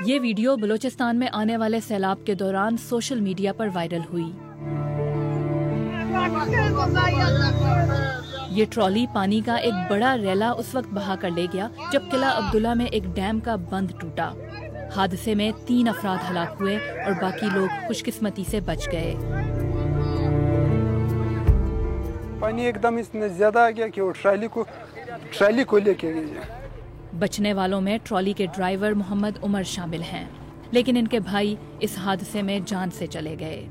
ये वीडियो बलूचिस्तान में आने वाले सैलाब के दौरान सोशल मीडिया पर वायरल हुई। ये ट्रॉली पानी का एक बड़ा रैला उस वक्त बहा कर ले गया जब किला अब्दुल्ला में एक डैम का बंद टूटा। हादसे में 3 अफराद हलाक हुए और बाकी लोग खुशकिस्मती से बच गए। पानी एकदम इतना ज्यादा आ गया कि वो ट्रॉली को लेके गया। बचने वालों में ट्रॉली के ड्राइवर मोहम्मद उमर शामिल हैं, लेकिन इनके भाई इस हादसे में जान से चले गए।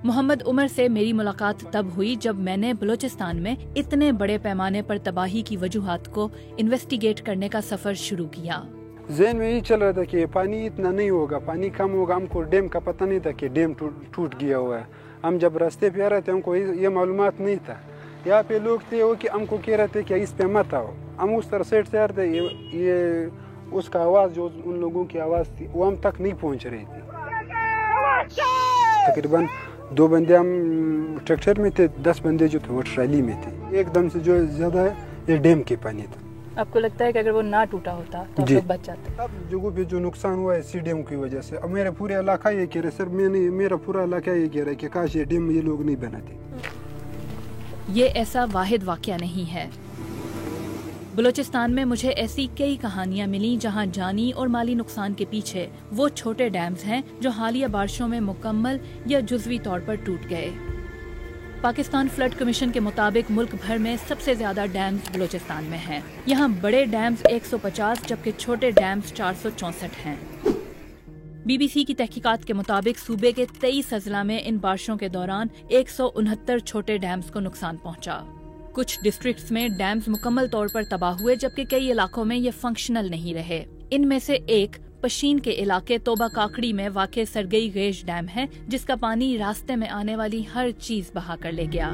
मोहम्मद उमर से मेरी मुलाकात तब हुई जब मैंने बलूचिस्तान में इतने बड़े पैमाने पर तबाही की वजूहात को इन्वेस्टिगेट करने का सफर शुरू किया। ज़हन में यही चल रहा था कि पानी इतना नहीं होगा, पानी कम होगा। हमको डैम का पता नहीं था कि डैम टूट गया हुआ है। हम जब रास्ते पे आ रहे थे हमको ये मालूमात नहीं था। यहाँ पे लोग थे वो कि हमको कह रहे थे कि इस पे मत आओ। हम उस तरह साइड से आ रहे थे, ये उसका आवाज़ जो उन लोगों की आवाज़ थी वो हम तक नहीं पहुँच रही थी। तकरीबन 2 बंदे हम ट्रैक्टर में थे, 10 बंदे जो थे वो ट्रॉली में थे। एकदम से जो ज़्यादा है ये डैम के पानी था। आपको लगता है कि अगर वो ना टूटा होता तो आप लोग बच जाते? अब जगहों पे जो नुकसान हुआ है इसी डैम की वजह से। अब मेरा पूरा इलाका ये कह रहे सर, मेरा पूरा इलाका ये कह रहा है कि काश ये डैम ये लोग नहीं बनाते। ये ऐसा वाहिद वाकया नहीं है। बलूचिस्तान में मुझे ऐसी कई कहानियां मिली जहां जानी और माली नुकसान के पीछे वो छोटे डैम्स हैं जो हालिया बारिशों में मुकम्मल या जुज़वी तौर पर टूट गए। पाकिस्तान फ्लड कमीशन के मुताबिक मुल्क भर में सबसे ज्यादा डैम्स बलूचिस्तान में हैं। यहाँ बड़े डैम्स 150 जबकि छोटे डैम्स 464 हैं। BBC की तहकीकात के मुताबिक सूबे के 23 अजला में इन बारिशों के दौरान 169 छोटे डैम्स को नुकसान पहुंचा। कुछ डिस्ट्रिक्ट्स में डैम्स मुकम्मल तौर पर तबाह हुए जबकि कई इलाकों में ये फंक्शनल नहीं रहे। इनमें से एक पशीन के इलाके तोबा काकड़ी में वाक़े सरगई गेज डैम है जिसका पानी रास्ते में आने वाली हर चीज बहा कर ले गया।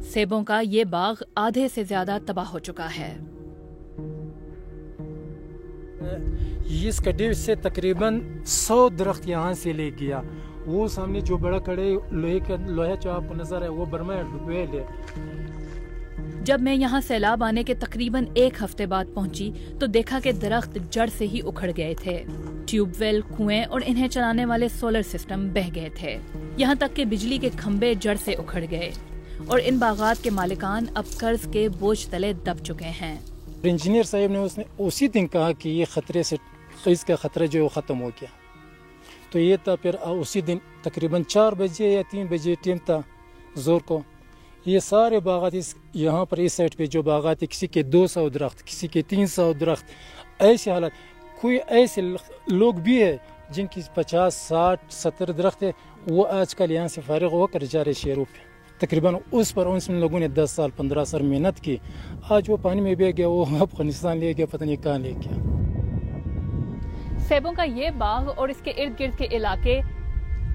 सेबों का ये बाग आधे से ज्यादा तबाह हो चुका है। इसका डेढ़ से तकरीबन 100 दरख्त यहाँ से ले गया। वो सामने जो बड़ा कड़े लोहे जो आपको नजर है वो बर्मा डुबेल है। जब मैं यहाँ सैलाब आने के तकरीबन 1 हफ्ते बाद पहुंची तो देखा कि दरख्त जड़ से ही उखड़ गए थे। ट्यूबवेल, कुएं और इन्हें चलाने वाले सोलर सिस्टम बह गए थे। यहाँ तक कि बिजली के खंभे जड़ से उखड़ गए और इन बागात के मालिकान अब कर्ज के बोझ तले दब चुके हैं। इंजीनियर साहब ने उसने उसी दिन कहा कि ये खतरे से इसका खतरा जो है वो खत्म हो गया। तो ये था फिर उसी दिन तकरीबन 4 बजे या 3 बजे टाइम था जोर को। ये सारे बागात यहाँ पर इस साइड पे जो बागात है, किसी के 200 दरख्त, किसी के 300 दरख्त, ऐसे हालत। कोई ऐसे लोग भी है जिनकी 50, 60, 70 दरख्त है, वो आजकल यहाँ से फारिग होकर जा रहे शहरों पे। तकरीबन उस पर उन लोगों ने 10 साल 15 साल मेहनत की, आज वो पानी में बह गया, वो अफगानिस्तान ले गया, पता नहीं कहाँ ले गया। सेबों का ये बाग और इसके इर्द गिर्द के इलाके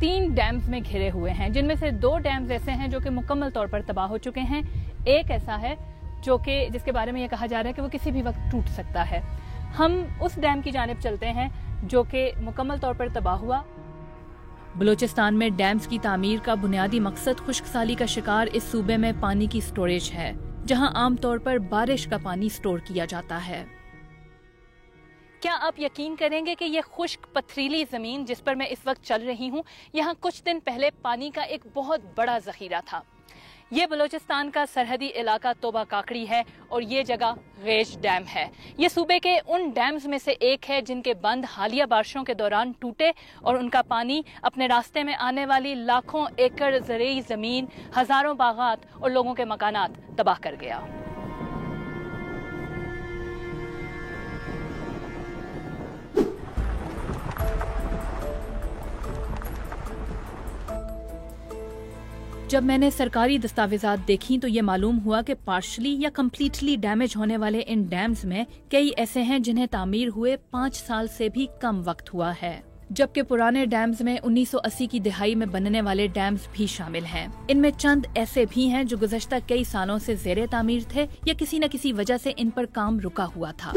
3 डैम्स में घिरे हुए हैं, जिनमें से 2 डैम्स ऐसे हैं जो कि मुकम्मल तौर पर तबाह हो चुके हैं। एक ऐसा है जो कि जिसके बारे में ये कहा जा रहा है कि वो किसी भी वक्त टूट सकता है। हम उस डैम की जानिब चलते हैं जो कि मुकम्मल तौर पर तबाह हुआ। बलूचिस्तान में डैम्स की तामीर का बुनियादी मकसद खुश्कसाली का शिकार इस सूबे में पानी की स्टोरेज है, जहां आमतौर पर बारिश का पानी स्टोर किया जाता है। क्या आप यकीन करेंगे कि ये खुश्क पथरीली जमीन जिस पर मैं इस वक्त चल रही हूँ, यहाँ कुछ दिन पहले पानी का एक बहुत बड़ा जखीरा था। ये बलूचिस्तान का सरहदी इलाका तोबा काकड़ी है और ये जगह गेज डैम है। ये सूबे के उन डैम्स में से एक है जिनके बंद हालिया बारिशों के दौरान टूटे और उनका पानी अपने रास्ते में आने वाली लाखों एकड़ ज़रूरी ज़मीन, हज़ारों बागात और लोगों के मकानात तबाह कर गया। जब मैंने सरकारी दस्तावेजात देखी तो ये मालूम हुआ कि पार्शली या कम्प्लीटली डैमेज होने वाले इन डैम्स में कई ऐसे हैं जिन्हें तामीर हुए 5 साल से भी कम वक्त हुआ है, जबकि पुराने डैम्स में 1980 की दिहाई में बनने वाले डैम्स भी शामिल हैं। इनमें चंद ऐसे भी हैं जो गुज़श्ता कई सालों से ज़ेरे तामीर थे या किसी न किसी वजह से इन पर काम रुका हुआ था।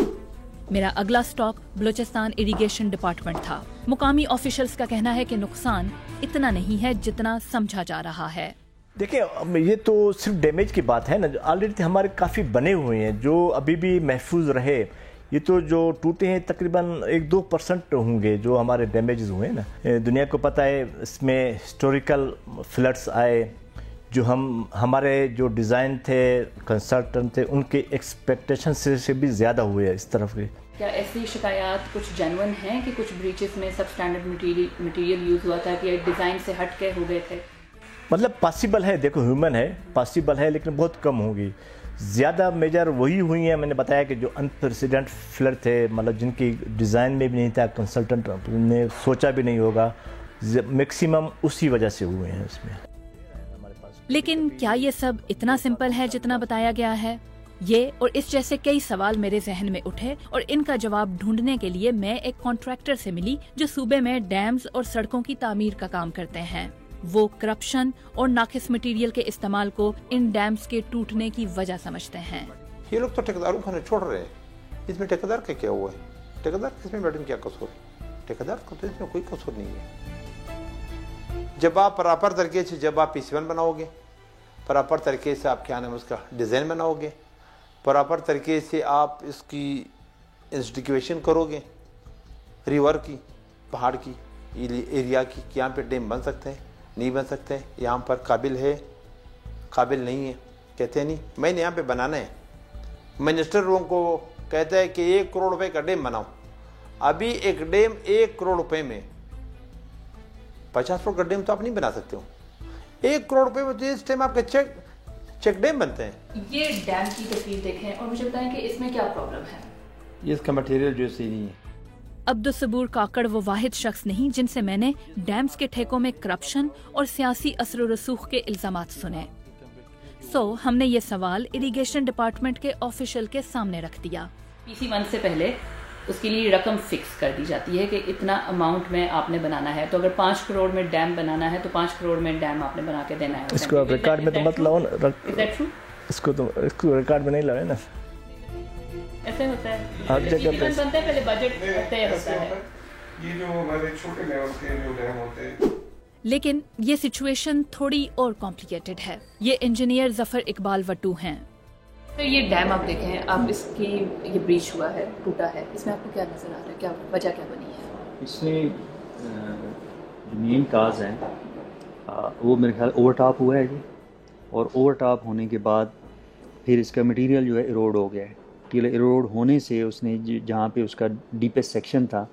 मेरा अगला स्टॉप बलूचिस्तान इरिगेशन डिपार्टमेंट था। मुकामी ऑफिशियल्स का कहना है कि नुकसान इतना नहीं है जितना समझा जा रहा है। دیکھیں یہ تو صرف ڈیمیج کی بات ہے نا، آلریڈی ہمارے کافی بنے ہوئے ہیں جو ابھی بھی محفوظ رہے. یہ تو جو ٹوٹے ہیں تقریباً 1-2% ہوں گے جو ہمارے ڈیمیجز ہوئے ہیں نا. دنیا کو پتہ ہے اس میں ہسٹوریکل فلڈس آئے جو ہمارے جو ڈیزائن تھے کنسلٹنٹ تھے ان کے ایکسپیکٹیشن سے بھی زیادہ ہوئے ہیں اس طرف کے. کیا ایسی شکایات کچھ جینون ہیں کہ کچھ بریچز میں سب اسٹینڈرڈ مٹیریل یوز ہوا تھا کہ ڈیزائن سے ہٹ کے ہو گئے تھے؟ مطلب پاسبل ہے، دیکھو ہیومن ہے، پاسبل ہے لیکن بہت کم ہوگی. زیادہ میجر وہی ہوئی ہیں، میں نے بتایا کہ جو انپریسیڈنٹ فلڈ تھے، مطلب جن کی ڈیزائن میں بھی نہیں تھا، کنسلٹنٹ نے سوچا بھی نہیں ہوگا، میکسیمم اسی وجہ سے ہوئے ہیں اس میں. لیکن کیا یہ سب اتنا سمپل ہے جتنا بتایا گیا ہے؟ یہ اور اس جیسے کئی سوال میرے ذہن میں اٹھے اور ان کا جواب ڈھونڈنے کے لیے میں ایک کانٹریکٹر سے ملی جو صوبے میں ڈیمز اور سڑکوں کی تعمیر کا کام کرتے ہیں. وہ کرپشن اور ناقص مٹیریل کے استعمال کو ان ڈیمز کے ٹوٹنے کی وجہ سمجھتے ہیں. یہ لوگ تو ٹھیکیداروں کو چھوڑ رہے ہیں، اس میں ٹھیکیدار کا کیا ہوا ہے؟ ٹھیکیدار کس میں میڈم کیا قصور ہے؟ ٹھیکیدار کو تو اس میں کوئی قصور نہیں ہے. جب آپ پراپر طریقے سے جب آپ PC1 بناؤ گے، پراپر طریقے سے آپ کیا نام اس کا ڈیزائن بناؤ گے، پراپر طریقے سے آپ اس کی انسٹیگیویشن کرو گے ریور کی، پہاڑ کی، ایریا کی، کہ یہاں پہ ڈیم بن سکتے ہیں نہیں بن سکتے، یہاں پر قابل ہے قابل نہیں ہے، کہتے ہیں نہیں میں نے یہاں پہ بنانا ہے. منسٹر لوگوں کو کہتا ہے کہ 1 کروڑ روپے کا ڈیم بناؤ. ابھی ایک ڈیم 1 کروڑ روپے میں 50 فٹ کا ڈیم تو آپ نہیں بنا سکتے ہو. 1 کروڑ روپے میں تو اس ٹائم آپ کے چیک ڈیم بنتے ہیں. یہ ڈیم کی تصویر دیکھیں اور مجھے بتائیں کہ اس میں کیا پرابلم ہے. یہ اس کا مٹیریل جو صحیح نہیں ہے. عبدالصبور کاکڑ وہ واحد شخص نہیں جن سے میں نے ڈیمز کے ٹھیکوں میں کرپشن اور سیاسی اثر و رسوخ کے الزامات سنے. ہم نے یہ سوال اریگیشن ڈپارٹمنٹ کے آفیشل کے سامنے رکھ دیا. PC1 سے پہلے اس کے لیے رقم فکس کر دی جاتی ہے کہ اتنا اماؤنٹ میں آپ نے بنانا ہے. تو اگر 5 کروڑ میں ڈیم بنانا ہے تو 5 کروڑ میں ڈیم آپ نے بنا کے دینا ہے. اس کو آپ ریکارڈ میں تو مت لاؤ نا، اس کو ریکارڈ میں نہیں لاؤ نا. ایسے ہوتا ہے ہر جگہ پہ بنتا ہے، پہلے بجٹ طے ہوتا ہے. یہ جو ہمارے چھوٹے لیول کے جو ڈیم ہوتے ہیں. لیکن یہ سچویشن تھوڑی اور کمپلیکیٹڈ ہے. یہ انجینئر ظفر اقبال وٹو ہیں. تو یہ ڈیم آپ دیکھیں، آپ اس کی یہ بریچ ہوا ہے، ٹوٹا ہے، اس میں آپ کو کیا نظر آ رہا ہے؟ کیا وجہ کیا بنی ہے؟ اس میں مین کاز ہے وہ میرے خیال اوور ٹاپ ہوا ہے جی، اور اوور ٹاپ ہونے کے بعد پھر اس کا مٹیریل جو ہے ایروڈ ہو گیا ہے. ایروڈ ہونے سے اس نے جہاں پہ اس کا ڈیپسٹ سیکشن تھا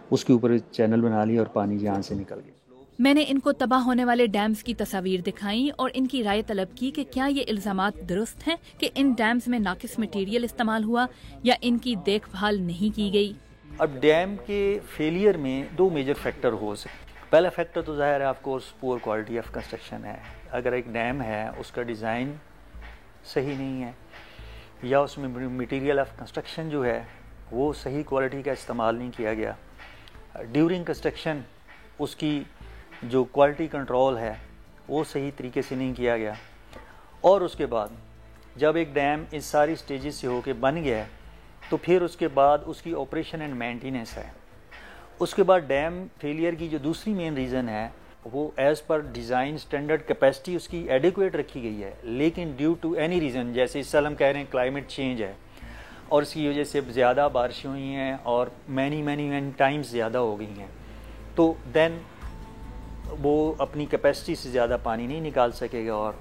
اس کے اوپر چینل بنا لیا اور پانی یہاں سے نکل گیا. میں نے ان کو تباہ ہونے والے ڈیمز کی تصاویر دکھائیں اور ان کی رائے طلب کی کہ کیا یہ الزامات درست ہیں کہ ان ڈیمز میں ناقص مٹیریل استعمال ہوا یا ان کی دیکھ بھال نہیں کی گئی. اب ڈیم کے فیلئر میں 2 میجر فیکٹر ہو سکتے. پہلا فیکٹر تو ظاہر ہے of course poor quality of construction ہے. اگر ایک ڈیم ہے اس کا ڈیزائن صحیح نہیں ہے یا اس میں مٹیریل آف کنسٹرکشن جو ہے وہ صحیح کوالٹی کا استعمال نہیں کیا گیا. ڈیورنگ کنسٹرکشن اس کی جو کوالٹی کنٹرول ہے وہ صحیح طریقے سے نہیں کیا گیا. اور اس کے بعد جب ایک ڈیم اس ساری سٹیجز سے ہو کے بن گیا ہے تو پھر اس کے بعد اس کی آپریشن اینڈ مینٹیننس ہے. اس کے بعد ڈیم فیلئر کی جو دوسری مین ریزن ہے وہ as per design standard capacity اس کی ایڈیکویٹ رکھی گئی ہے، لیکن ڈیو ٹو اینی ریزن، جیسے اس سال ہم کہہ رہے ہیں کلائمیٹ چینج ہے اور اس کی وجہ سے زیادہ بارشیں ہوئی ہیں اور مینی ٹائمز زیادہ ہو گئی ہیں، تو دین وہ اپنی کیپیسٹی سے زیادہ پانی نہیں نکال سکے گا اور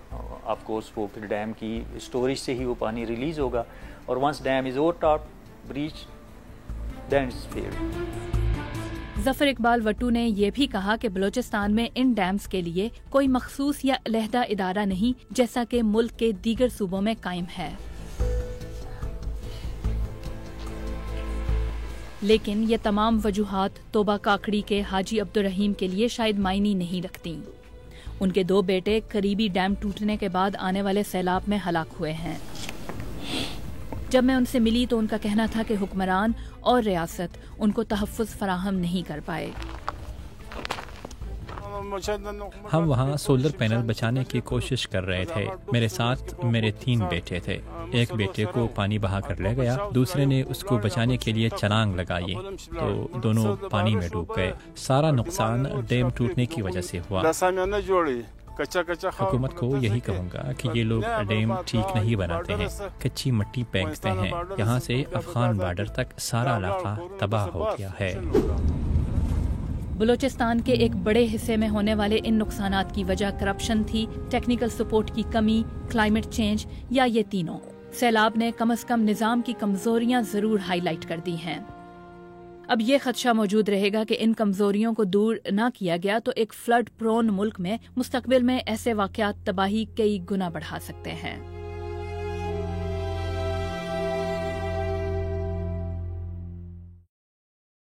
آف کورس وہ پھر ڈیم کی اسٹوریج سے ہی وہ پانی ریلیز ہوگا. اور once dam is over top breach then it's field. Zafar Iqbal Wattoo نے یہ بھی کہا کہ بلوچستان میں ان ڈیمز کے لیے کوئی مخصوص یا علیحدہ ادارہ نہیں جیسا کہ ملک کے دیگر صوبوں میں قائم ہے. لیکن یہ تمام وجوہات توبہ کاکڑی کے حاجی عبدالرحیم کے لیے شاید معنی نہیں رکھتی. ان کے 2 بیٹے قریبی ڈیم ٹوٹنے کے بعد آنے والے سیلاب میں ہلاک ہوئے ہیں. جب میں ان سے ملی تو ان کا کہنا تھا کہ حکمران اور ریاست ان کو تحفظ فراہم نہیں کر پائے. ہم وہاں سولر پینل بچانے کی کوشش کر رہے تھے. میرے ساتھ میرے 3 بیٹے تھے. ایک بیٹے کو پانی بہا کر لے گیا، دوسرے نے اس کو بچانے کے لیے چھلانگ لگائی تو دونوں پانی میں ڈوب گئے. سارا نقصان ڈیم ٹوٹنے کی وجہ سے ہوا. हुकूमत को यही कहूँगा कि ये लोग डैम ठीक नहीं बनाते हैं, कच्ची मिट्टी फेंकते हैं। यहाँ से अफगान बॉर्डर तक सारा इलाका तबाह हो गया है। बलूचिस्तान के एक बड़े हिस्से में होने वाले इन नुकसानात की वजह करप्शन थी, टेक्निकल सपोर्ट की कमी, क्लाइमेट चेंज या ये तीनों। सैलाब ने कम से कम निज़ाम की कमजोरियां जरूर हाईलाइट कर दी हैं। अब ये खदशा मौजूद रहेगा कि इन कमजोरियों को दूर न किया गया तो एक फ्लड प्रोन मुल्क में मुस्तकबिल में ऐसे वाकयात तबाही कई गुना बढ़ा सकते हैं।